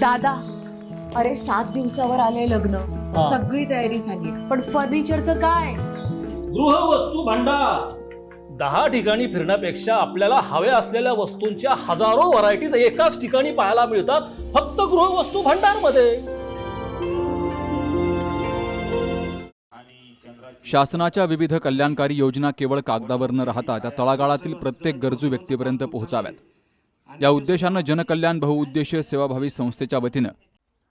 दादा, अरे 7 दिवसावर आले लग्न, सगळी तयारी झाली, पण फर्निचरचं काय? गृहवस्तू भांडार 10 ठिकाणी फिरण्यापेक्षा आपल्याला हव्या असलेल्या वस्तूंच्या हजारो व्हरायटीज एकाच ठिकाणी पाहायला मिळतात, फक्त गृहवस्तू भांडार मध्ये. शासनाच्या विविध कल्याणकारी योजना केवळ कागदावर न राहता त्या तळागाळातील प्रत्येक गरजू व्यक्तीपर्यंत पोहोचाव्यात. या उद्देशानं जनकल्याण बहुउद्देशीय सेवाभावी संस्थेच्या वतीनं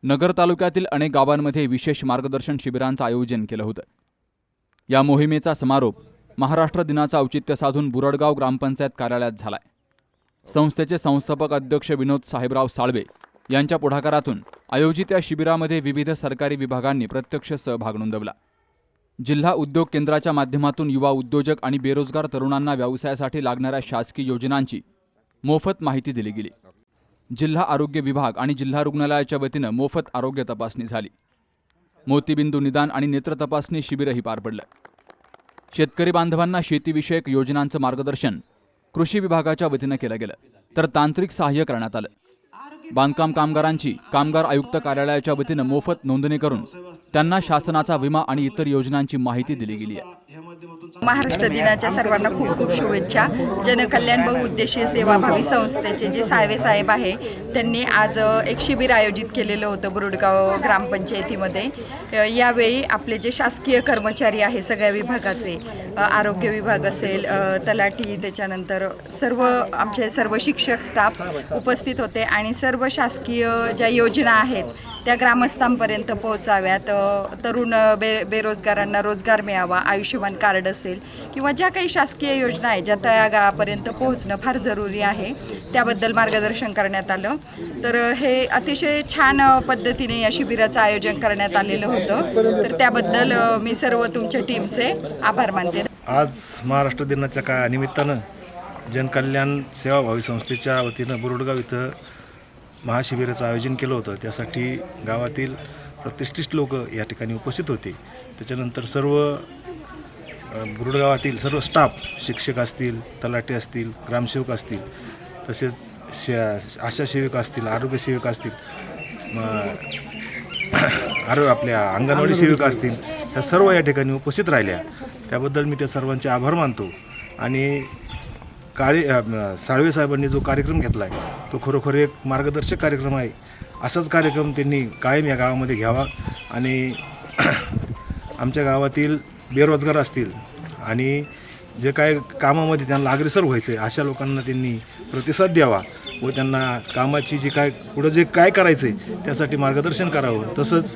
नगर तालुक्यातील अनेक गावांमध्ये विशेष मार्गदर्शन शिबिरांचं आयोजन केलं होतं. या मोहिमेचा समारोप महाराष्ट्र दिनाचं औचित्य साधून बुरडगाव ग्रामपंचायत कार्यालयात झालाय. संस्थेचे संस्थापक अध्यक्ष विनोद साहेबराव साळवे यांच्या पुढाकारातून आयोजित या शिबिरामध्ये विविध सरकारी विभागांनी प्रत्यक्ष सहभाग नोंदवला. जिल्हा उद्योग केंद्राच्या माध्यमातून युवा उद्योजक आणि बेरोजगार तरुणांना व्यवसायासाठी लागणाऱ्या शासकीय योजनांची मोफत माहिती दिली गेली. जिल्हा आरोग्य विभाग आणि जिल्हा रुग्णालयाच्या वतीनं मोफत आरोग्य तपासणी झाली. मोतीबिंदू निदान आणि नेत्र तपासणी शिबिरही पार पडलं. शेतकरी बांधवांना शेतीविषयक योजनांचं मार्गदर्शन कृषी विभागाच्या वतीनं केलं गेलं, तर तांत्रिक सहाय्य करण्यात आलं. बांधकाम कामगारांची कामगार आयुक्त कार्यालयाच्या वतीनं मोफत नोंदणी करून त्यांना शासनाचा विमा आणि इतर योजनांची माहिती दिली गेली आहे. महाराष्ट्र दिनाच्या सर्वांना खूप खूप शुभेच्छा. जनकल्याण बहुउद्देशीय सेवाभावी संस्थेचे जे साळवे साहेब आहे त्यांनी आज एक शिबिर आयोजित केलेलं होतं बुरडगाव ग्रामपंचायतीमध्ये. यावेळी आपले जे शासकीय कर्मचारी आहे सगळ्या विभागाचे, आरोग्य विभाग असेल, तलाठी, त्याच्यानंतर आमचे सर्व शिक्षक स्टाफ उपस्थित होते आणि सर्व शासकीय ज्या योजना आहेत त्या ग्रामस्थांपर्यंत पोहोचाव्यात. तरुण बेरोजगारांना रोजगार मिळावा, आयुष्यमान कार्ड असेल किंवा ज्या काही शासकीय योजना आहेत ज्या तळागाळापर्यंत पोहोचणं फार जरुरी आहे, त्याबद्दल मार्गदर्शन करण्यात आलं. तर हे अतिशय छान पद्धतीने या शिबिराचं आयोजन करण्यात आलेलं होतं. तर त्याबद्दल मी सर्व तुमच्या टीमचे आभार मानते. आज महाराष्ट्र दिनाच्या निमित्तानं जनकल्याण सेवाभावी संस्थेच्या वतीनं बुरडगाव इथं महाशिबिराचं आयोजन केलं होतं. त्यासाठी गावातील प्रतिष्ठित लोक या ठिकाणी उपस्थित होते. त्याच्यानंतर सर्व बुरडगावातील सर्व स्टाफ, शिक्षक असतील, तलाठी असतील, ग्रामसेवक असतील, तसेच आशा सेविका असतील, आरोग्य सेविका असतील, आपल्या अंगणवाडी सेविका असतील, त्या सर्व या ठिकाणी उपस्थित राहिल्या. त्याबद्दल मी त्या सर्वांचे आभार मानतो. आणि साळवे साहेबांनी जो कार्यक्रम घेतला आहे तो खरोखर एक मार्गदर्शक कार्यक्रम आहे. असाच कार्यक्रम त्यांनी कायम या गावामध्ये घ्यावा आणि आमच्या गावातील बेरोजगार असतील आणि जे काय कामामध्ये त्यांना अग्रेसर व्हायचं आहे अशा लोकांना त्यांनी प्रतिसाद द्यावा व त्यांना कामाची जी काय पुढं जे काय करायचं आहे त्यासाठी मार्गदर्शन करावं. तसंच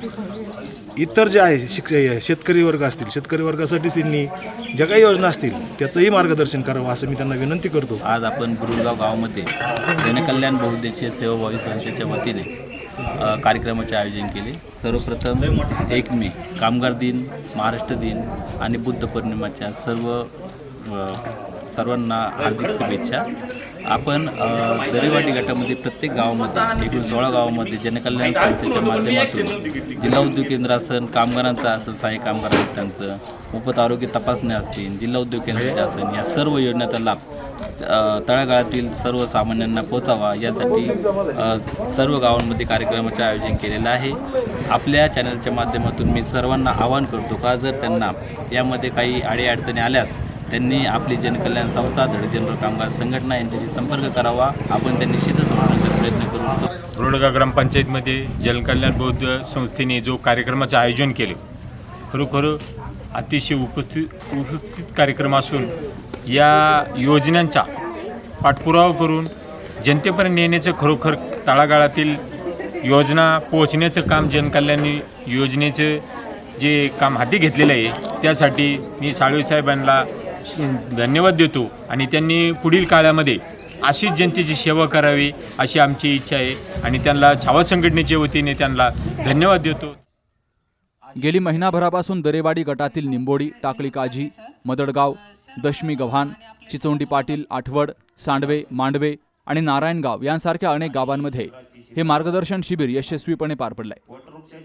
इतर जे आहे शेतकरी वर्ग असतील, शेतकरी वर्गासाठी त्यांनी ज्या काही योजना असतील त्याचंही मार्गदर्शन करावं असं मी त्यांना विनंती करतो. आज आपण बुरडगाव गावामध्ये जनकल्याण बहुउद्देशीय सेवाभावी संस्थेच्या वतीने कार्यक्रमाचे आयोजन केले. सर्वप्रथम 1 मे कामगार दिन, महाराष्ट्र दिन आणि बुद्ध पौर्णिमाच्या सर्वांना हार्दिक शुभेच्छा. आपण दरेवाडी गटामध्ये प्रत्येक गावामध्ये एकूण 16 गावामध्ये जनकल्याण संस्थेच्या माध्यमातून जिल्हा उद्योग केंद्र असेल, कामगारांचं असेल, सहाय्यक कामगार आयुक्तांचं मोफत आरोग्य तपासण्या असतील, जिल्हा उद्योग केंद्राच्या असेल, या सर्व योजनेचा लाभ तळागाळातील सर्वसामान्यांना पोचावा यासाठी सर्व गावांमध्ये कार्यक्रमाचे आयोजन केलेलं आहे. आपल्या चॅनलच्या माध्यमातून मी सर्वांना आवाहन करतो का जर त्यांना यामध्ये काही अडीअडचणी आल्यास त्यांनी आपली जनकल्याण संस्था, धडे जनरल कामगार संघटना यांच्याशी संपर्क करावा. आपण त्यांनी निश्चितच सोडवण्याचा प्रयत्न करू. बुरडगाव ग्रामपंचायतमध्ये जनकल्याण बौद्ध संस्थेने जो कार्यक्रमाचं आयोजन केलं खरोखर अतिशय उपस्थित कार्यक्रम असून या योजनांचा पाठपुरावा करून जनतेपर्यंत नेण्याचं खरोखर तळागाळातील योजना पोहोचण्याचं काम जनकल्याण योजनेचं जे काम हाती घेतलेलं आहे त्यासाठी मी साळवे साहेबांना धन्यवाद देतो आणि त्यांनी पुढील काळामध्ये अशीच जनतेची सेवा करावी अशी आमची इच्छा आहे आणि त्यांना छावा संघटनेच्या वतीने त्यांना धन्यवाद देतो. गेली महिनाभरापासून दरेवाडी गटातील निंबोडी, टाकळी काजी, मदडगाव, दशमी गव्हाण, चिचोंडी पाटील, आठवड, सांडवे, मांडवे आणि नारायणगाव यांसारख्या अनेक गावांमध्ये हे मार्गदर्शन शिबिर यशस्वीपणे पार पडलंय.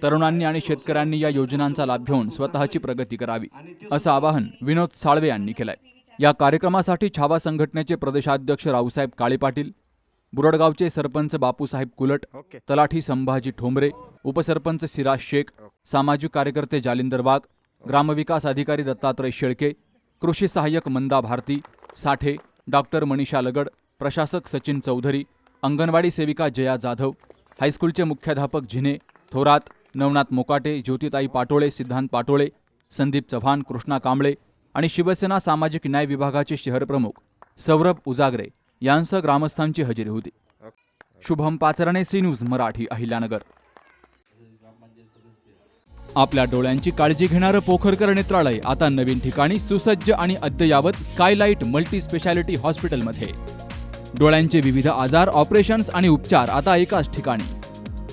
तरुणांनी आणि शेतकऱ्यांनी या योजनांचा लाभ घेऊन स्वतःची प्रगती करावी असं आवाहन विनोद साळवे यांनी केलंय. या कार्यक्रमासाठी छावा संघटनेचे प्रदेशाध्यक्ष रावसाहेब काळे पाटील, बुरडगावचे सरपंच बापूसाहेब कुलट, तलाठी संभाजी ठोंबरे, उपसरपंच सिराज शेख, सामाजिक कार्यकर्ते जालिंदर वाघ, ग्रामविकास अधिकारी दत्तात्रय शेळके, कृषी सहाय्यक मंदा भारती, साठे, डॉक्टर मनीषा लगड, प्रशासक सचिन चौधरी, अंगणवाडी सेविका जया जाधव, हायस्कूलचे मुख्याध्यापक झिने, थोरात, नवनाथ मोकाटे, ज्योतिताई पाटोळे, सिद्धांत पाटोळे, संदीप चव्हाण, कृष्णा कांबळे आणि शिवसेना सामाजिक न्याय विभागाचे शहर प्रमुख सौरभ उजागरे यांसह ग्रामस्थांची हजेरी होती. Shubham Pacharne, C news Marathi, Ahilyanagar. आपल्या डोळ्यांची काळजी घेणारं पोखरकर नेत्रालय आता नवीन ठिकाणी सुसज्ज आणि अद्ययावत स्कायलाइट मल्टी स्पेशालिटी हॉस्पिटलमध्ये. डोळ्यांचे विविध आजार, ऑपरेशन्स आणि उपचार आता एकाच ठिकाणी.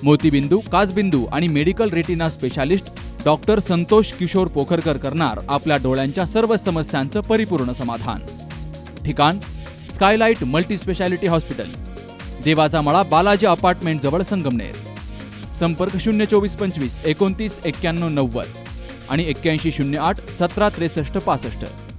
मोतीबिंदू, काचबिंदू आणि medical retina specialist doctor Santosh Kishor Pokharkar करणार आपल्या डोळ्यांच्या सर्व समस्यांचं परिपूर्ण समाधान. ठिकाण स्कायलाइट मल्टी स्पेशालिटी हॉस्पिटल, देवाचा मळा, बालाजी अपार्टमेंट जवळ, संगमनेर. संपर्क 02425 29 91 90 आणि 8108 17 63 65.